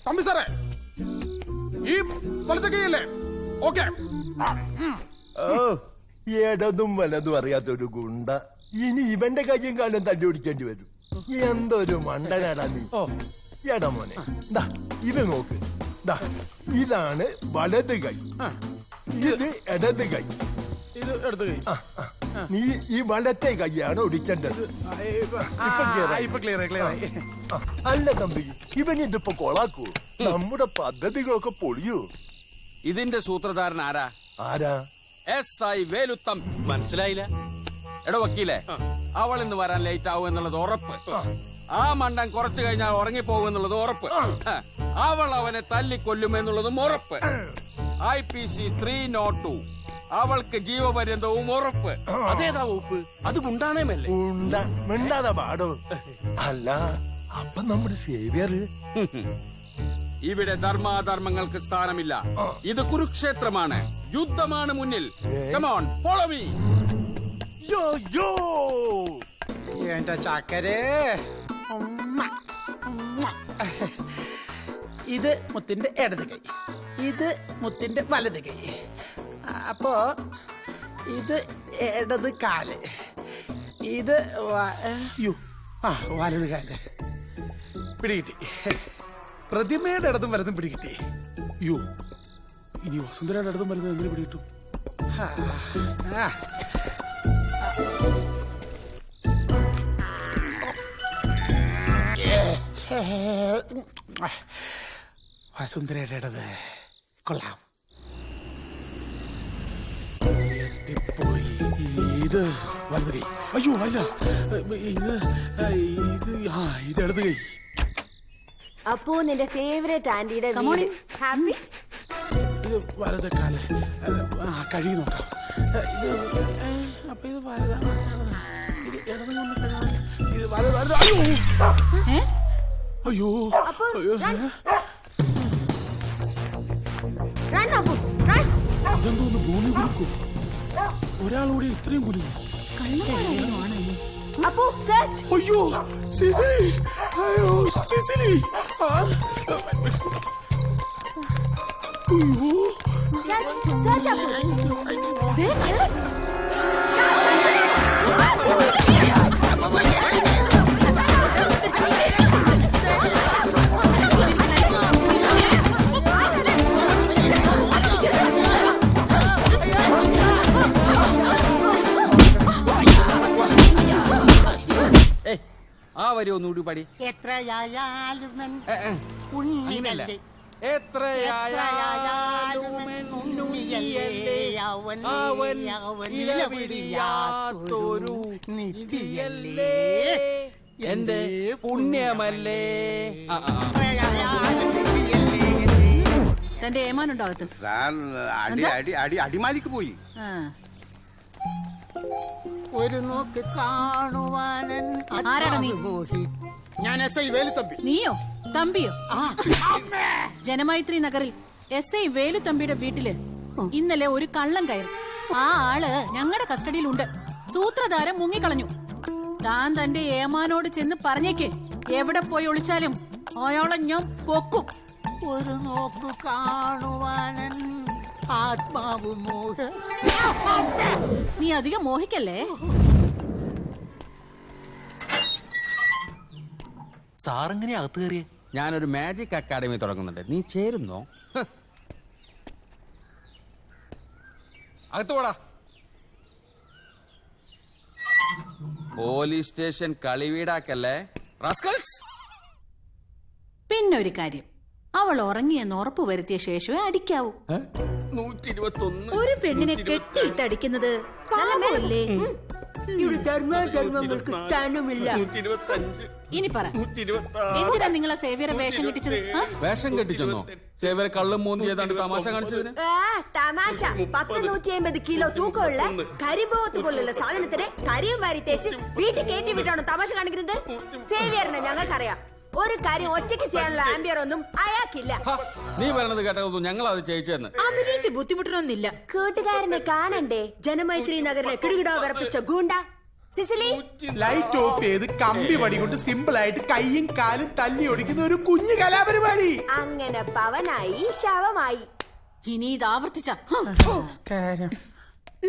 തമ്പി സാറേ, ഈ വലത്തെ കൈയല്ലേ? ഓക്കെ. ഇടതും വലതും അറിയാത്തൊരു ഗുണ്ട ഇനി ഇവന്റെ കയ്യും കാലം തല്ലി ഓടിക്കേണ്ടി വരും. എന്തൊരു മണ്ടനാടാ നീ. എടാ മോനെ, ഇത് നോക്ക്. ഇതാണ് വലത് കൈ, ഇത് ഇടത് കൈ. ഇത് ഇടത് കൈ. നീ ഈ വലത്തെ കൈയാണ് ഒടിക്കേണ്ടത്. അല്ല തമ്പി, ഇവനിതിപ്പോ കൊളാക്കൂ. നമ്മുടെ പദ്ധതികളൊക്കെ പൊളിയൂ. ഇതിന്റെ സൂത്രധാരൻ ആരാ? ആരാ? SI വേലുത്തം. മനസ്സിലായില്ല. എടോ വക്കീലെ, അവൾ ഇന്ന് വരാൻ ലേറ്റ് ആവും എന്നുള്ളത് ഉറപ്പ്. ആ മണ്ടൻ കുറച്ചു കഴിഞ്ഞാൽ ഉറങ്ങിപ്പോകും എന്നുള്ളത് ഉറപ്പ്. അവൾ അവനെ തല്ലിക്കൊല്ലുമെന്നുള്ളതും ഉറപ്പ്. IPC 302 അവൾക്ക് ജീവപര്യന്തവും ഉറപ്പ്. അതേതാ വകുപ്പ്? അത് ഗുണ്ടാണേമല്ലേ? മിണ്ടാതെ പാടോ. അല്ല, അപ്പൊ നമ്മുടെ സേവിയർ. ഇവിടെ ധർമാധർമ്മങ്ങൾക്ക് സ്ഥാനമില്ല. ഇത് കുരുക്ഷേത്രമാണ്, യുദ്ധമാണ് മുന്നിൽ. Come on, follow me. എന്റെ ചക്കരേ. ഇത് മുത്തിന്റെ ഇടത് കൈ, ഇത് മുത്തിന്റെ വലത് കൈ. അപ്പോ ഇത് ഇടത് കാല്, ഇത് വലത് കാല്. പിടികിട്ടി. പ്രതിമയുടെ ഇടതും വലതും പിടികിട്ടി. ഇനി വസുന്ധരയുടെ ഇടതും വലതും എങ്ങനെ പിടികിട്ടും? വസുന്ധരയുടെ ഇടത് കൊള്ളാം. എത്തിപ്പോയി. ഇത് വലത് കൈ. അയ്യോ അല്ല, ഇത് ഇടത് കൈ. അപ്പോ നിന്റെ ഫേവറേറ്റ് ആന്റിയുടെ ഹാപ്പി. ഇത് വലത് കാല്. കഴി നോക്കാം. അപ്പൊ ഇത് വലതാണ്. ഇത് ഇടത് ഇത് വലത്. അയ്യോ അയ്യോ. ഇതെന്തോന്ന് ഭൂമി കുലുക്കും. ഒരാളോടെ ഇത്രയും കുലുക്കും. അയ്യോ സിസിലി, അയ്യോ സിസിലി. ആ വരി ഒന്നുകൂടി പാടി. എത്രയായാലും എന്റെ പുണ്യമല്ലേ. തന്റെ ഏമാനുണ്ടാകത്ത് അടിമാലിക്ക് പോയി. ഒരു നോക്ക് കാണുവാനൻ. ആരാണ് നീ? ഞാൻ SI വേലുത്തമ്പി. നീയോ? തമ്പിയോ? ജനമൈത്രി നഗറിൽ SI വേലുത്തമ്പിയുടെ വീട്ടില് ഇന്നലെ ഒരു കള്ളം കയറി. ആ ആള് ഞങ്ങളുടെ കസ്റ്റഡിയിലുണ്ട്. സൂത്രധാരൻ മുങ്ങിക്കളഞ്ഞു. താൻ തന്റെ ഏമാനോട് ചെന്ന് പറഞ്ഞേക്ക്, എവിടെ പോയി ഒളിച്ചാലും അയാളെ ഞാൻ പൊക്കും. ഒരു നോക്ക് കാണുവാനൻ ആത്മാവ് മോഹ. നീ അധികം മോഹിക്കല്ലേ. സാറെങ്ങനെ അകത്ത് കയറിയേ? ഞാനൊരു മാജിക് അക്കാഡമി തുടങ്ങുന്നുണ്ട്, നീ ചേരുന്നോ? അകത്ത് പോടാ. പോലീസ് സ്റ്റേഷൻ കളിവീടാക്കല്ലേ റാസ്കൽസ്. പിന്നൊരു കാര്യം, അവൾ ഉറങ്ങിയെന്ന് ഉറപ്പ് വരുത്തിയ ശേഷമേ അടിക്കാവൂ. 121. ഒരു പെണ്ണിനെ കെട്ടിയിട്ട് അടിക്കുന്നത് പാപമല്ലേ? ധർമ്മങ്ങൾക്ക് സ്ഥാനമില്ല. ഇനി പറ, എന്തിനാ നിങ്ങളെ സേവിയറെ വേഷം കെട്ടിച്ചത്? വേഷം കെട്ടിച്ചെന്നോ? സേവിയറെ കള്ളും മൂന്ന് ചെയ്താണ്ട് തമാശ കാണിച്ചതിന്? തമാശ. 150 കിലോ തൂക്കമുള്ള കരിമ്പോത്ത് പോലുള്ള സാധനത്തിന് കരിയും വാരി തേച്ച് വീട്ടിൽ കയറ്റി വിട്ടാണോ തമാശ കാണിക്കുന്നത്? സേവിയറിനെ ഞങ്ങൾക്കറിയാം. ഒരു കാര്യം ഒറ്റയ്ക്ക് ചെയ്യാനുള്ള ആംബിയർ ഒന്നും അയാൾക്കില്ല. നീ പറയണത് കേട്ടതൊന്നും ഞങ്ങൾ അത് ചെയ്യിച്ചെന്ന്. അഭിനയിച്ച് ബുദ്ധിമുട്ടണമെന്നില്ല. കൂട്ടുകാരനെ കാണണ്ടേ? ജനമൈത്രി നഗറിലെ കിടുകിടോ വിറപ്പിച്ച ഗൂണ്ട സിസിലി ലൈറ്റ് ഓഫ് ചെയ്ത് കമ്പി വടി കൊണ്ട് സിമ്പിൾ ആയിട്ട് കൈയും കാലും തല്ലി ഒടിക്കുന്ന ഒരു കുഞ്ഞു കലാപരിപാടി. അങ്ങനെ പവനായി ശവമായി. ഇനി ഇത് ആവർത്തിച്ച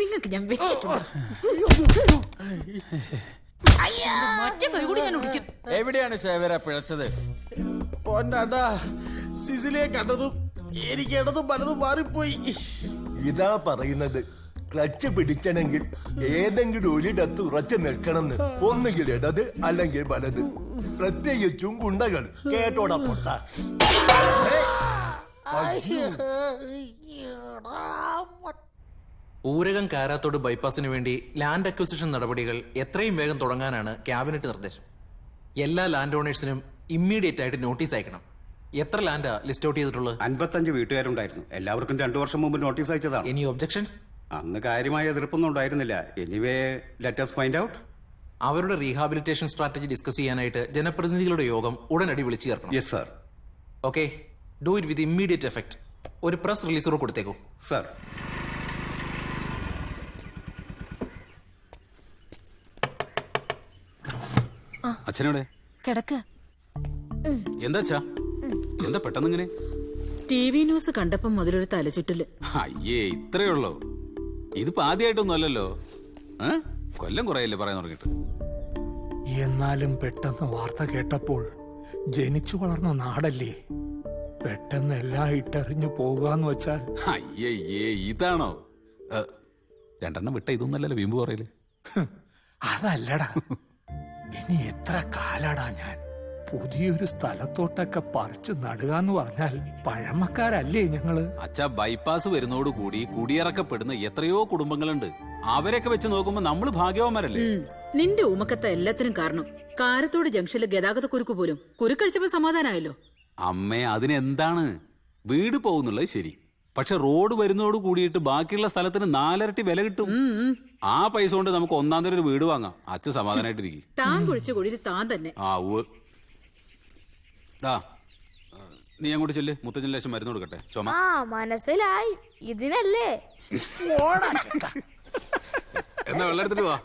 നിങ്ങൾക്ക് ഞാൻ വെച്ചിട്ടുണ്ട്. മറ്റേ കൈ കൂടി ഞാൻ ഒടിക്കും. എവിടെയാണ് സേവര പിഴച്ചത്? പൊന്നാണ്ടാ, സിസിലിയെ കണ്ടതും എനിക്ക് ഇടതും പലതും മാറിപ്പോയി. ഇതാ പറയുന്നത്, ക്ലച്ച് പിടിക്കണമെങ്കിൽ ഏതെങ്കിലും ഒരിടത്ത് ഉറച്ചു നിൽക്കണമെന്ന്. ഒന്നുകിൽ ഇടത് അല്ലെങ്കിൽ വലത്. പ്രത്യേകിച്ചും ഗുണ്ടകൾ. കേട്ടോടാ പൊട്ട. ഊരകം കാരാത്തോട് ബൈപ്പാസിന് വേണ്ടി ലാൻഡ് അക്വിസിഷൻ നടപടികൾ എത്രയും വേഗം തുടങ്ങാനാണ് ക്യാബിനറ്റ് നിർദ്ദേശം. എല്ലാ ലാൻഡ് ഓണേഴ്സിനും ഇമ്മീഡിയറ്റ് ആയിട്ട് നോട്ടീസ് അയക്കണം. എത്ര ലാൻഡാ ലിസ്റ്റ് ഔട്ട് ചെയ്തിട്ടുള്ളത്? 55 വീട്ടുകാരുണ്ടായിരുന്നു. എല്ലാവർക്കും 2 വർഷം മുമ്പ് നോട്ടീസ് അയച്ചതാണ്. Any objections? അന്ന് കാര്യമായ എതിർപ്പൊന്നും ഉണ്ടായിരുന്നില്ല. Anyway let us find out. അവരുടെ റീഹാബിലിറ്റേഷൻ സ്ട്രാറ്റജി ഡിസ്കസ് ചെയ്യാനായിട്ട് ജനപ്രതിനിധികളുടെ യോഗം ഉടനടി വിളിച്ചു ചേർക്കണം. Yes sir. Okay, do it with immediate effect. ഒരു പ്രസ് റിലീസറോ കൊടുത്തേക്കോ. സർ. അച്ഛനോടെ കിടക്ക്. എന്താ എന്താ പെട്ടെന്ന് ഇങ്ങനെ? TV ന്യൂസ് കണ്ടപ്പം മുതലൊരു തലചുറ്റല്. അയ്യേ, ഇത്രയേ ഉള്ളോ? ഇതിപ്പോ ആദ്യമായിട്ടൊന്നും അല്ലല്ലോ. കൊല്ലം കുറയല്ലേ പറയാൻ തുടങ്ങിട്ട്. എന്നാലും പെട്ടെന്ന് വാർത്ത കേട്ടപ്പോൾ ജനിച്ചു വളർന്ന നാടല്ലേ, പെട്ടെന്ന് എല്ലാം ഇട്ടെറിഞ്ഞു പോകാന്ന് വെച്ചാൽ. അയ്യേ, ഇതാണോ? 2 വിട്ട ഇതൊന്നല്ലല്ലോ വീമ്പ് പറയല്. അതല്ലടാ, ഇനി എത്ര കാലാടാ ഞാൻ പുതിയൊരു സ്ഥലത്തോട്ടൊക്കെ പറിച്ചു നടുകാന്ന് പറഞ്ഞാൽ പഴമക്കാരല്ലേ ഞങ്ങള്. അച്ഛാ, ബൈപ്പാസ് വരുന്നോടുകൂടി കുടിയിറക്കപ്പെടുന്ന എത്രയോ കുടുംബങ്ങളുണ്ട്. അവരൊക്കെ വെച്ച് നോക്കുമ്പോ നമ്മള് ഭാഗ്യവാന്മാരല്ലേ. നിന്റെ ഉമക്കത്ത എല്ലാത്തിനും കാരണം കാരത്തോട് ജംഗ്ഷനിലെ ഗതാഗത കുരുക്ക് പോലും കുരുക്കഴിച്ചപ്പോ സമാധാനമായല്ലോ. അമ്മേ, അതിനെന്താണ്? വീട് പോകുന്നുള്ളത് ശരി, പക്ഷെ റോഡ് വരുന്നോട് കൂടിയിട്ട് ബാക്കിയുള്ള സ്ഥലത്തിന് 4 ഇരട്ടി വില കിട്ടും. ആ പൈസ കൊണ്ട് നമുക്ക് 1-ാം തരം ഒരു വീട് വാങ്ങാം. അച്ഛൻ സമാധാനായിട്ടിരിക്കും. താൻ കുഴിച്ച കുഴിയിൽ താൻ തന്നെ. നീ അങ്ങോട്ട് ചെല്ല്, മുത്തച്ഛൻ ലേശം മരുന്ന് കൊടുക്കട്ടെ. ചുമ മനസ്സിലായി. ഇതിനല്ലേ എന്നാ വെള്ളം എടുത്തിട്ട് വാ.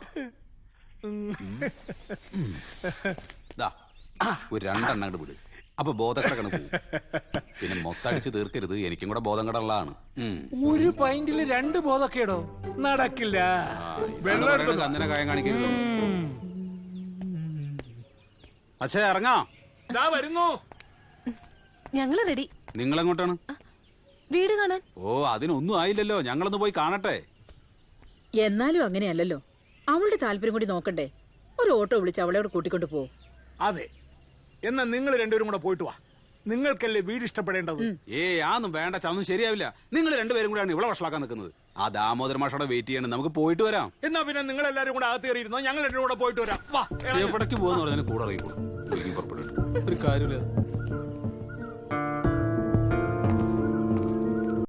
ഒരു 2 എണ്ണം വിട്. അപ്പൊ ബോധക്കട കണക്ക് പോകും. പിന്നെ മൊത്തടിച്ച് തീർക്കരുത്, എനിക്കും കൂടെ ബോധം കടള്ളതാണ്. ഒരു പൈന്റില് 2 ബോധക്കേടോ? നടക്കില്ല. അങ്ങനെ കായം കാണിക്കരുത്. അച്ഛാ, ഇറങ്ങാ. വരുന്നു. ഞങ്ങള് റെഡി. നിങ്ങളെങ്ങോട്ടാണ്? വീട് കാണാൻ. ഓ, അതിനൊന്നും ആയില്ലല്ലോ, ഞങ്ങളൊന്ന് പോയി കാണട്ടെ. എന്നാലും അങ്ങനെയല്ലല്ലോ, അവളുടെ താല്പര്യം കൂടി നോക്കണ്ടേ. ഒരു ഓട്ടോ വിളിച്ച് അവളെ അവിടെ കൂട്ടിക്കൊണ്ട് പോ. അതെ, എന്നാ നിങ്ങൾ രണ്ടുപേരും കൂടെ പോയിട്ട് വാ. നിങ്ങൾക്കല്ലേ വീട് ഇഷ്ടപ്പെടേണ്ടത്. ആന്നും വേണ്ട, ചന്നും ശരിയാവില്ല. നിങ്ങൾ 2 പേരും കൂടെയാണ് ഇവിടെ വഷളാക്കാൻ നിൽക്കുന്നത്. ആ ദാമോദര മാഷോടെ വെയിറ്റ് ചെയ്യണം. നമുക്ക് പോയിട്ട് വരാം. എന്നാ പിന്നെ നിങ്ങൾ എല്ലാരും കൂടെ അകത്ത് കയറിയിരുന്നോ, ഞങ്ങൾ 2 കൂടെ പോയിട്ട് വരാം. വാ. എവിടേക്ക് പോകുന്ന പറഞ്ഞാൽ കൂടെ അറിയിക്കോളൂ. പുറപ്പെടും. ഒരു കാര്യമില്ല.